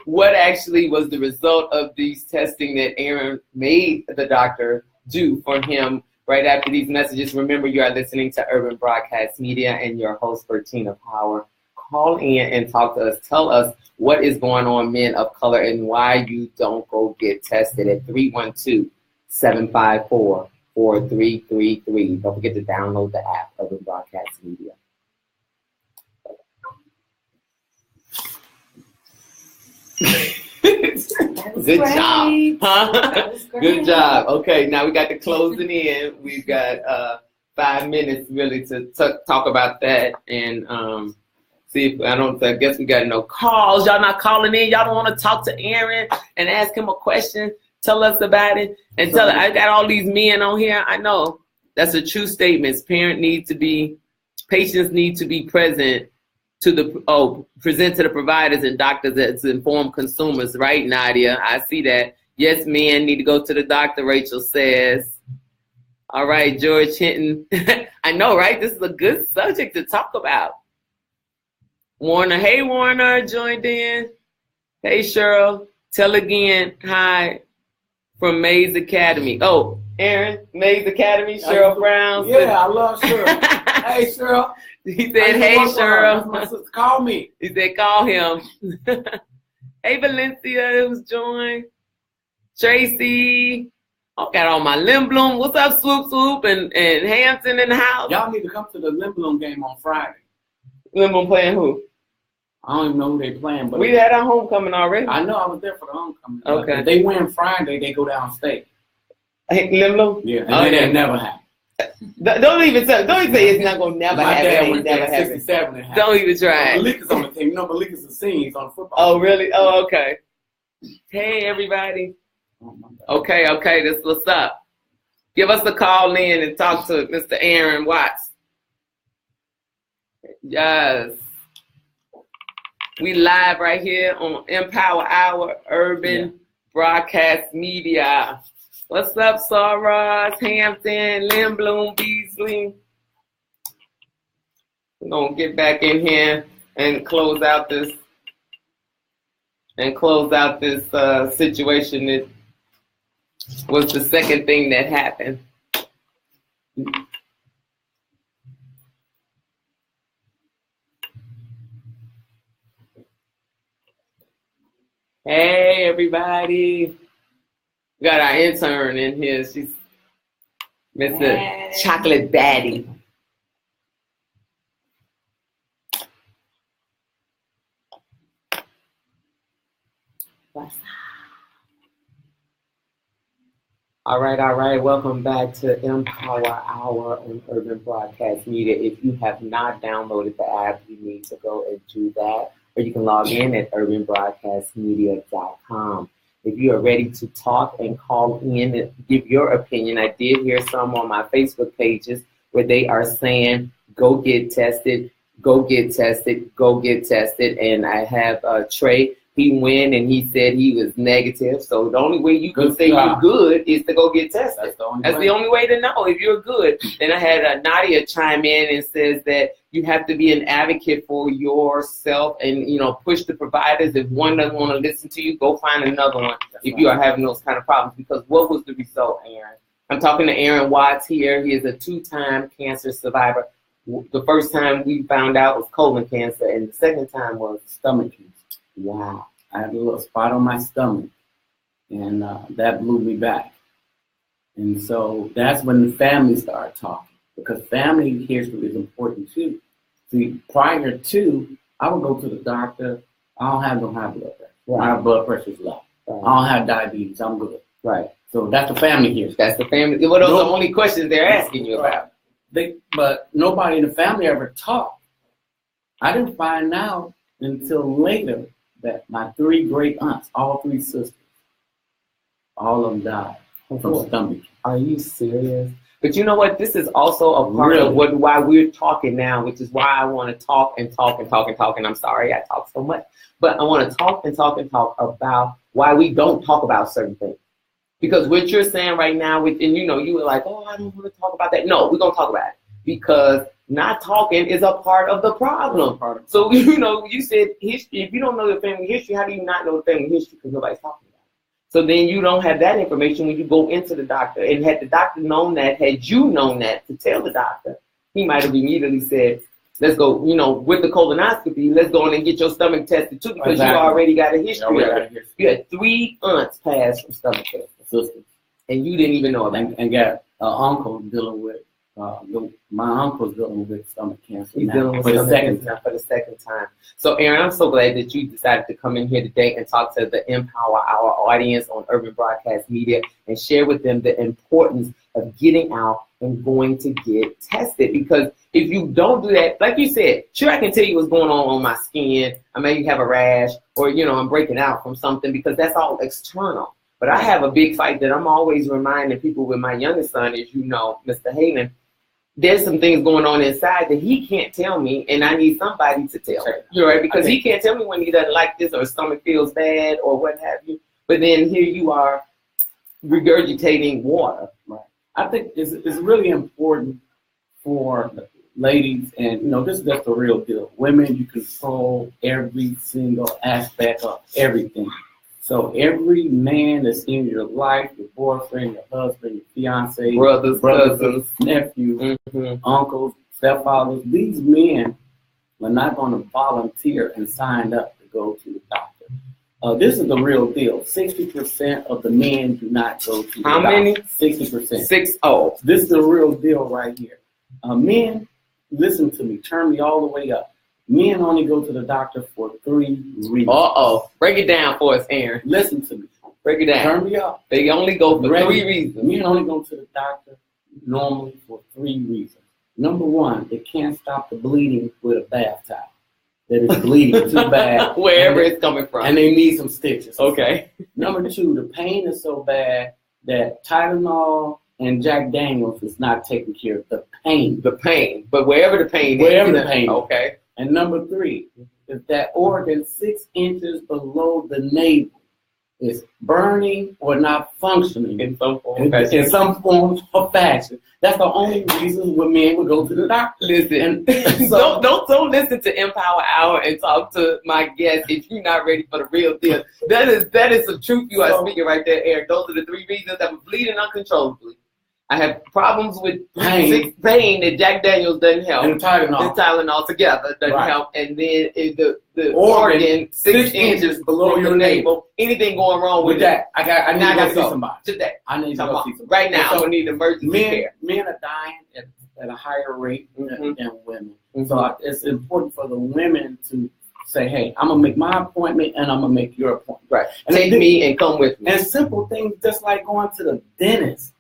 what actually was the result of these testing that Aaron made the doctor do for him right after these messages. Remember, you are listening to Urban Broadcast Media and your host, Bertina Power. Call in and talk to us. Tell us what is going on, men of color, and why you don't go get tested at 312-754-4333. Don't forget to download the app, Urban Broadcast Media. Good great. job. Huh? That was great. Good job. Okay, now we got the closing in. We've got 5 minutes really to talk about that and see if I guess we got no calls. Y'all not calling in. Y'all don't want to talk to Aaron and ask him a question. Tell us about it and tell. I got all these men on here. I know that's a true statement. Patients need to be present to present to the providers and doctors as informed consumers, right, Nadia? I see that. Yes, men need to go to the doctor, Rachel says. All right, George Hinton. I know, right? This is a good subject to talk about. Warner, hey, Warner, joined in. Hey, Cheryl, tell again, hi, from Mays Academy. Oh, Aaron, Mays Academy, Cheryl Brown. Yeah, I love Cheryl. Hey, Cheryl. He said, hey, Cheryl. My sister, call me. He said, call him. Hey, Valencia, who's joined. Tracy. I got all my Lim Bloom. What's up, Swoop Swoop and Hampton in the house? Y'all need to come to the Lim Bloom game on Friday. Lim Bloom playing who? I don't even know who they playing, but we had our homecoming already. I know I was there for the homecoming. Okay. If they win Friday, they go downstate. Hey, Lim Bloom? Yeah, and that never happened. Don't even say it's not gonna never happen. My dad went never there in 67 and Don't even try. Malika's on the team. You know Malika's a senior. He's on the football Oh, team. really? Oh, okay. Hey, everybody. Oh, my God. Okay, this what's up. Give us a call in and talk to Mr. Aaron Watts. Yes. We live right here on EmPower Hour Urban Broadcast Media. What's up, Soros, Hampton, Lim Bloom, Beasley? We're gonna get back in here and close out this situation that was the second thing that happened. Hey, everybody. We got our intern in here. She's Mr. Chocolate Baddie. All right. Welcome back to EmPower Hour on Urban Broadcast Media. If you have not downloaded the app, you need to go and do that. Or you can log in at urbanbroadcastmedia.com. If you are ready to talk and call in and give your opinion, I did hear some on my Facebook pages where they are saying, go get tested, go get tested, go get tested. And I have Trey. He went and he said he was negative. So the only way you can say you're good is to go get tested. That's the only way to know if you're good. Then I had Nadia chime in and says that you have to be an advocate for yourself and, push the providers. If one doesn't want to listen to you, go find another one if you are having those kind of problems. Because what was the result, Aaron? I'm talking to Aaron Watts here. He is a 2-time cancer survivor. The first time we found out was colon cancer, and the second time was Stomach cancer. wow. I had a little spot on my stomach, and that blew me back. And so that's when the family started talking, because family history is important too. See, prior to, I would go to the doctor. I don't have no high blood pressure. My blood pressure is low. I don't have diabetes. I'm good. Right. So that's the family history. That's the family. Well, those are the only questions they're asking you about. But nobody in the family ever talked. I didn't find out until later that my 3 great aunts, all 3 sisters, all of them died from stomach. Are you serious? But you know what? This is also a part of why we're talking now, which is why I want to talk and talk and talk and talk. And I'm sorry I talk so much, but I want to talk and talk and talk about why we don't talk about certain things. Because what you're saying right now, and you were like, oh, I don't want to talk about that. No, we're going to talk about it. Because not talking is a part of the problem. So, you said history. If you don't know the family history, how do you not know the family history? Because nobody's talking about it. So then you don't have that information when you go into the doctor. And had the doctor known that, had you known that to tell the doctor, he might have immediately said, let's go, with the colonoscopy, let's go in and get your stomach tested too, because you already got a history of it. You had 3 aunts pass from stomach cancer, sisters, and you didn't even know about it. And got an uncle dealing with My uncle's dealing with stomach cancer. He's now dealing with for the stomach second cancer now for the second time. So, Aaron, I'm so glad that you decided to come in here today and talk to the EmPower, our audience on Urban Broadcast Media, and share with them the importance of getting out and going to get tested. Because if you don't do that, like you said, sure, I can tell you what's going on my skin. I may have a rash, or, you know, I'm breaking out from something, because that's all external. But I have a big fight that I'm always reminding people with my youngest son, as you know, Mr. Hayden. There's some things going on inside that he can't tell me, and I need somebody to tell me. You're right, because he can't tell me when he doesn't like this, or his stomach feels bad, or what have you. But then here you are regurgitating water. Right. I think it's really important for ladies, and, you know, this is just the real deal. Women, you control every single aspect of everything. So every man that's in your life, your boyfriend, your husband, your fiance, brothers, cousins, nephews, uncles, stepfathers, these men are not going to volunteer and sign up to go to the doctor. This is the real deal. 60% of the men do not go to the doctor. How many? 60%. 60. This is the real deal right here. Men, listen to me. Turn me all the way up. Men only go to the doctor for 3 reasons. Break it down for us, Aaron. Listen to me. Break it down. Turn me up. They only go for 3 reasons. Men only go to the doctor normally for 3 reasons. Number 1, they can't stop the bleeding with a bath towel. That is bleeding too bad. Wherever it's coming from. And they need some stitches. Okay. Number 2, the pain is so bad that Tylenol and Jack Daniels is not taking care of the pain. The pain. But wherever the pain is. Wherever the pain is. Okay. And number 3, if that organ 6 inches below the navel is burning or not functioning in some form or fashion, that's the only reason when men would go to the doctor. Listen, So, don't listen to EmPower Hour and talk to my guest if you're not ready for the real deal. That is some truth you are speaking right there, Eric. Those are the 3 reasons. I'm bleeding uncontrollably. I have problems with pain that Jack Daniels doesn't help. And Tylenol together doesn't help. And then the organ 6 inches below your navel. Anything going wrong with that? I need to go see somebody today. I need to go see somebody. Right now, I'm going to need emergency care. Men are dying at a higher rate than women. So it's important for the women to say, hey, I'm going to make my appointment and I'm going to make your appointment. Right. And take me and come with me. And simple things just like going to the dentist.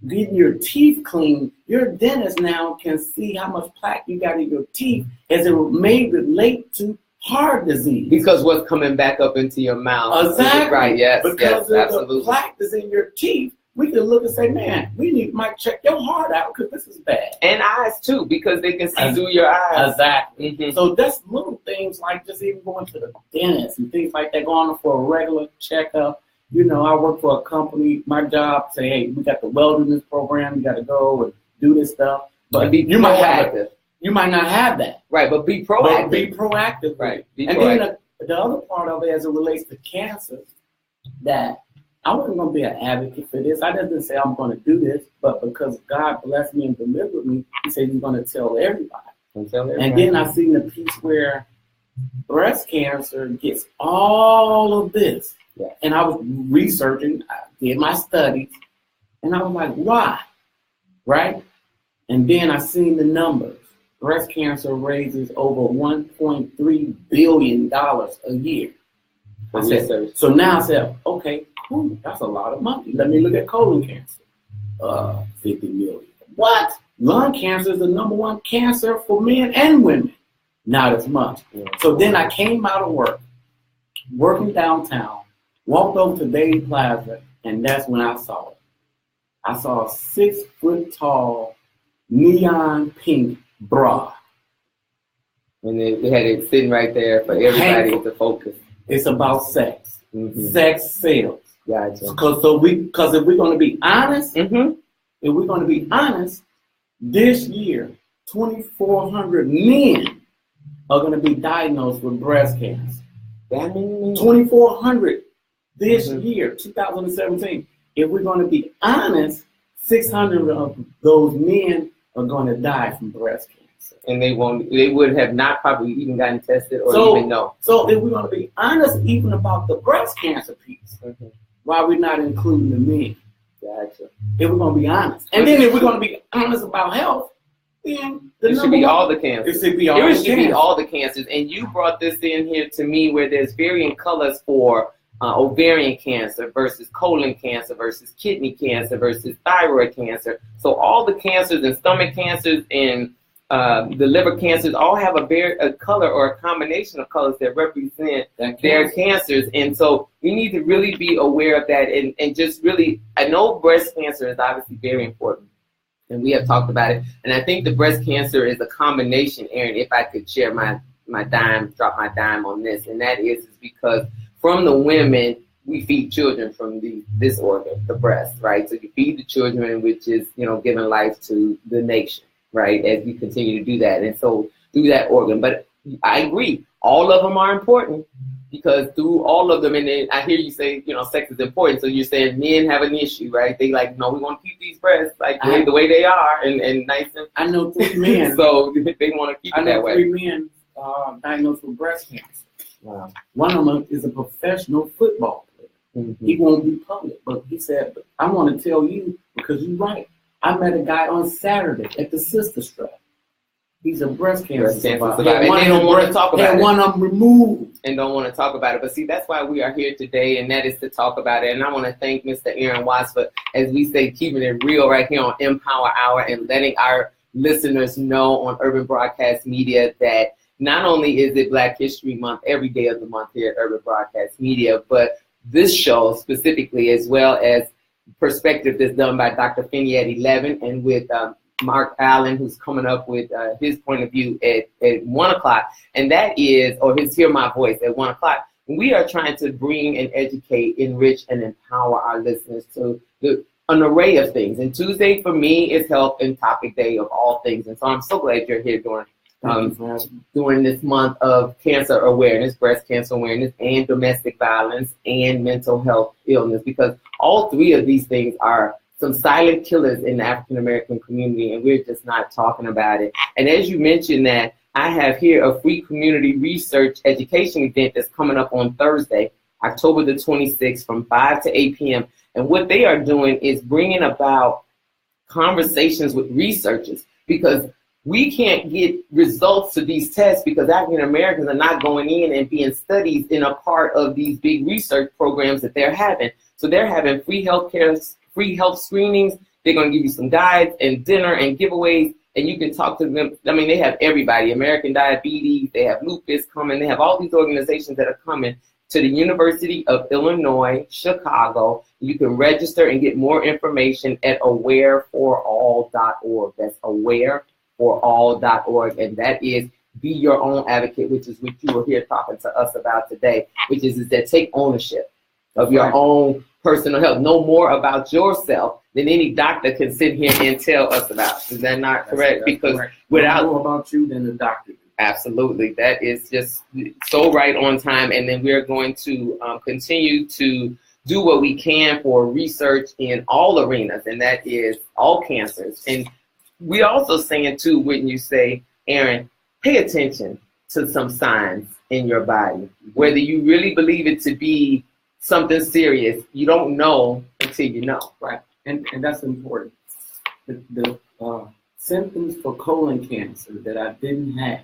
Getting your teeth clean, your dentist now can see how much plaque you got in your teeth, as it may relate to heart disease. Because what's coming back up into your mouth. Exactly. Right, yes, because absolutely. The plaque that's in your teeth, we can look and say, man, might check your heart out because this is bad. And eyes too, because they can see through your eyes. Exactly. So that's little things like just even going to the dentist and things like that, going for a regular checkup. You know, I work for a company. My job say, hey, we got the wellness program. You got to go and do this stuff. But you might not have that. Right, but be proactive. But be proactive. Right. Then the other part of it, as it relates to cancer, that I wasn't going to be an advocate for this. I didn't say I'm going to do this, but because God blessed me and delivered me, He said He's going to tell everybody. And then I seen the piece where breast cancer gets all of this. Yeah. And I was researching, I did my studies, and I was like, why? Right? And then I seen the numbers. Breast cancer raises over $1.3 billion a year. So now I said, okay, cool, that's a lot of money. Let me look at colon cancer. 50 million. What? Lung cancer is the number 1 cancer for men and women. Not as much. Yeah. So then I came out of work, working downtown, walked over to Bay Plaza, and that's when I saw it. I saw a 6-foot-tall, neon pink bra. And they had it sitting right there for everybody to focus. It's about sex. Sex sells. Gotcha. Because if we're going to be honest, this year, 2,400 men are going to be diagnosed with breast cancer. 2,400 this year, 2017. If we're going to be honest, 600 of those men are going to die from breast cancer. And they would have not probably even gotten tested or even know. So if we're going to be honest even about the breast cancer piece, why we're not including the men? Gotcha. If we're going to be honest. And then if we're going to be honest about health, then it should be all the cancers. It should be all the cancers. And you brought this in here to me where there's varying colors for ovarian cancer versus colon cancer versus kidney cancer versus thyroid cancer. So all the cancers and stomach cancers and the liver cancers all have a color or a combination of colors that represent their cancers. And so we need to really be aware of that and just really, I know breast cancer is obviously very important. And we have talked about it. And I think the breast cancer is a combination, Aaron, if I could share drop my dime on this. And that is because from the women, we feed children from this organ, the breast, right? So you feed the children, which is, giving life to the nation, right? As we continue to do that. And so through that organ. But I agree, all of them are important because through all of them, and then I hear you say, sex is important. So you're saying men have an issue, right? They like, no, we want to keep these breasts like the way they are and nice. And I know 3 men. So they want to keep it that way. I know 3 men diagnosed with breast cancer. Wow. One of them is a professional football player. Mm-hmm. He won't be public, but he said, but I want to tell you because you're right. I met a guy on Saturday at the Sister Strap. He's a breast cancer survivor. And they don't want to talk about it. One of them removed. And don't want to talk about it. But see, that's why we are here today, and that is to talk about it. And I want to thank Mr. Aaron Watts for, as we say, keeping it real right here on EmPower Hour and letting our listeners know on Urban Broadcast Media that not only is it Black History Month every day of the month here at Urban Broadcast Media, but this show specifically, as well as Perspective that's done by Dr. Finney at 11 and with Mark Allen, who's coming up with his point of view at 1 o'clock. And that is, or his Hear My Voice at 1 o'clock. We are trying to bring and educate, enrich, and empower our listeners to an array of things. And Tuesday for me is Health and Topic Day of all things. And so I'm so glad you're here during this month of cancer awareness, breast cancer awareness, and domestic violence and mental health illness, because all 3 of these things are some silent killers in the African American community, and we're just not talking about it. And as you mentioned that, I have here a free community research education event that's coming up on Thursday, October the 26th from 5 to 8 p.m. And what they are doing is bringing about conversations with researchers, because we can't get results to these tests because African Americans are not going in and being studied in a part of these big research programs that they're having. So they're having free health screenings. They're going to give you some guides and dinner and giveaways, and you can talk to them. I mean, they have everybody, American Diabetes, they have lupus coming, they have all these organizations that are coming to the University of Illinois, Chicago. You can register and get more information at awareforall.org. That's awareforall.org, and that is Be Your Own Advocate, which is what you were here talking to us about today, which is that take ownership of your own personal health. Know more about yourself than any doctor can sit here and tell us about. Is that not correct? That's because correct. Without more about you than the doctor. Absolutely. That is just so right on time. And then we're going to continue to do what we can for research in all arenas, and that is all cancers. And we're also saying, too, when you say, Aaron, pay attention to some signs in your body. Whether you really believe it to be something serious, you don't know until you know. Right. And that's important. The symptoms for colon cancer that I didn't have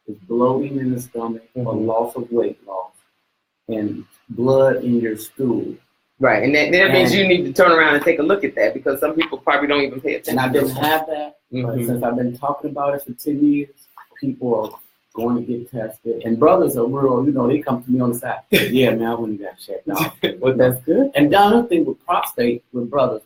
is bloating in the stomach, or loss of weight loss, and blood in your stool. Right, and that means you need to turn around and take a look at that, because some people probably don't even pay attention. And I didn't have that, but since I've been talking about it for 10 years, people are going to get tested. And brothers are real, they come to me on the side. Yeah, man, I wouldn't got checked out. Well, that's good. And the other thing with prostate, with brothers,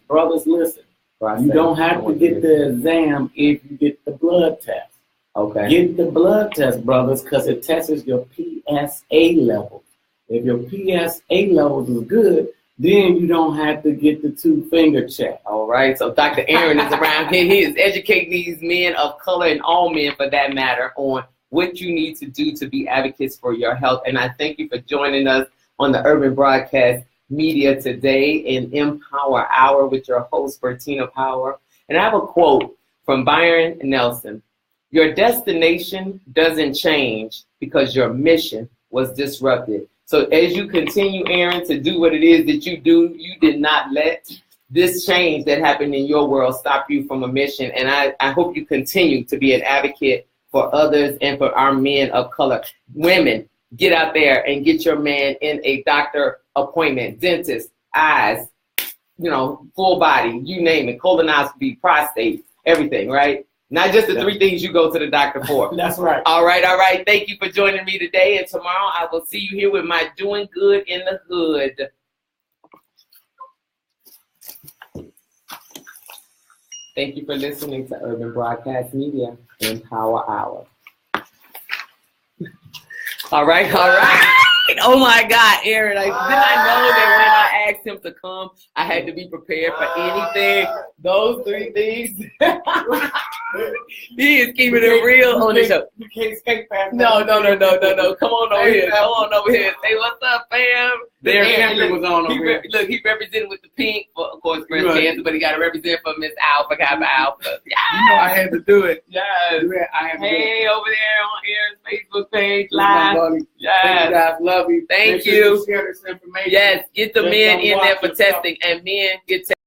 listen. You don't have to get the exam if you get the blood test. Okay. Get the blood test, brothers, because it tests your PSA levels. If your PSA levels is good, then you don't have to get the 2-finger check. All right. So Dr. Aaron is around here. He is educating these men of color, and all men for that matter, on what you need to do to be advocates for your health. And I thank you for joining us on the Urban Broadcast Media today in EmPower Hour with your host, Bertina Power. And I have a quote from Byron Nelson. Your destination doesn't change because your mission was disrupted. So as you continue, Aaron, to do what it is that you do, you did not let this change that happened in your world stop you from a mission. And I hope you continue to be an advocate for others and for our men of color. Women, get out there and get your man in a doctor appointment, dentist, eyes, full body, you name it, colonoscopy, prostate, everything, right? Not just the 3 things you go to the doctor for. That's right. All right. Thank you for joining me today. And tomorrow I will see you here with my Doing Good in the Hood. Thank you for listening to Urban Broadcast Media EmPower Hour. All right. Oh my God, Aaron, I know that when I asked him to come, I had to be prepared for anything. Those 3 things. He is keeping it real on the show. You can't escape past No. Come on over here. Say what's up, fam. Their champion was on over here. Look, he represented with the pink, of course, breast cancer, but he got to represent for Miss Alpha, Kappa Alpha. Yes. I had to do it. Yes. I have to do it. Hey, over there on Aaron's Facebook page, live. Yes. Thank you guys. Love you. Thank Make sure you. Share this information. Yes, get the men in there for testing, and men get tested.